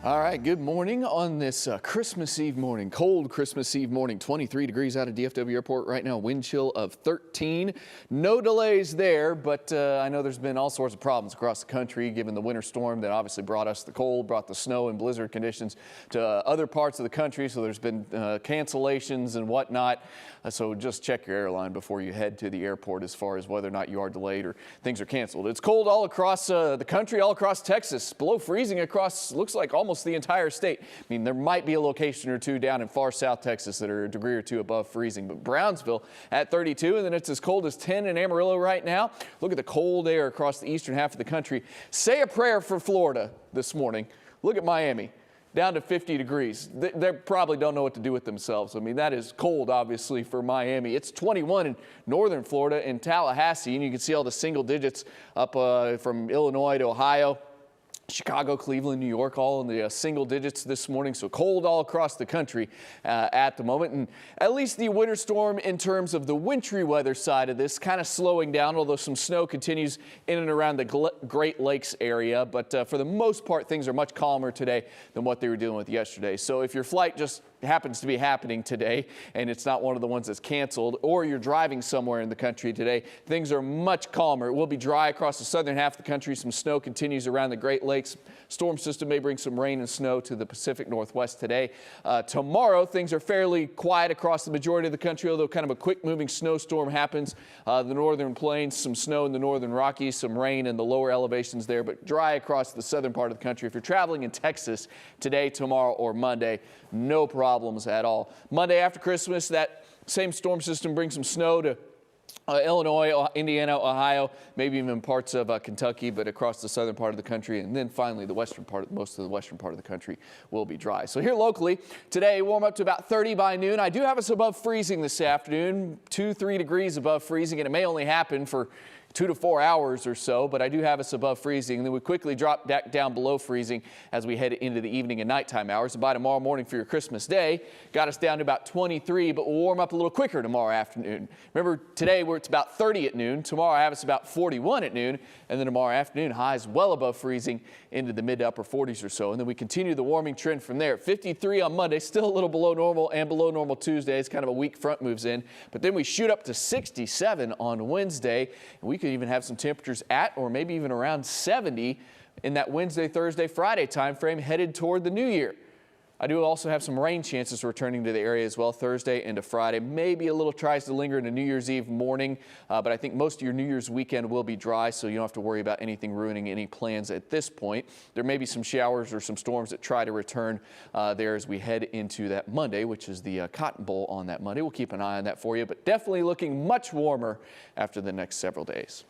All right, good morning on this Christmas Eve morning, cold Christmas Eve morning, 23 degrees out of DFW Airport right now, wind chill of 13. No delays there, but I know there's been all sorts of problems across the country given the winter storm that obviously brought us the cold, brought the snow and blizzard conditions to other parts of the country. So there's been cancellations and whatnot. So just check your airline before you head to the airport as far as whether or not you are delayed or things are canceled. It's cold all across the country, all across Texas, below freezing across, looks like almost the entire state. I mean, there might be a location or two down in far south Texas that are a degree or two above freezing, but Brownsville at 32, and then it's as cold as 10 in Amarillo right now. Look at the cold air across the eastern half of the country. Say a prayer for Florida this morning. Look at Miami, down to 50 degrees. They probably don't know what to do with themselves. I mean, that is cold, obviously, for Miami. It's 21 in northern Florida in Tallahassee, and you can see all the single digits up from Illinois to Ohio. Chicago, Cleveland, New York, all in the single digits this morning. So cold all across the country at the moment. And at least the winter storm in terms of the wintry weather side of this kind of slowing down, although some snow continues in and around the Great Lakes area. But for the most part, things are much calmer today than what they were dealing with yesterday. So if your flight just happens to be happening today and it's not one of the ones that's canceled, or you're driving somewhere in the country today, things are much calmer. It will be dry across the southern half of the country. Some snow continues around the Great Lakes. Storm system may bring some rain and snow to the Pacific Northwest today. Tomorrow, things are fairly quiet across the majority of the country, although kind of a quick moving snowstorm happens. The northern plains, some snow in the northern Rockies, some rain in the lower elevations there, but dry across the southern part of the country. If you're traveling in Texas today, tomorrow, or Monday, no problems at all. Monday after Christmas, that same storm system brings some snow to Illinois, Indiana, Ohio, maybe even parts of Kentucky, but across the southern part of the country. And then finally, the western part, most of the western part of the country will be dry. So here locally today, warm up to about 30 by noon. I do have us above freezing this afternoon, 2-3 degrees above freezing, and it may only happen for 2 to 4 hours or so, but I do have us above freezing. And then we quickly drop back down below freezing as we head into the evening and nighttime hours. And by tomorrow morning for your Christmas day, got us down to about 23, but we'll warm up a little quicker tomorrow afternoon. Remember, today it's about 30 at noon. Tomorrow I have us about 41 at noon. And then tomorrow afternoon, highs well above freezing into the mid to upper 40s or so. And then we continue the warming trend from there. 53 on Monday, still a little below normal and below normal Tuesday. It's kind of a weak front moves in. But then we shoot up to 67 on Wednesday. And we could even have some temperatures at or maybe even around 70 in that Wednesday, Thursday, Friday time frame headed toward the new year. I do also have some rain chances returning to the area as well Thursday into Friday. Maybe a little tries to linger into New Year's Eve morning, but I think most of your New Year's weekend will be dry, so you don't have to worry about anything ruining any plans at this point. There may be some showers or some storms that try to return there as we head into that Monday, which is the Cotton Bowl on that Monday. We'll keep an eye on that for you, but definitely looking much warmer after the next several days.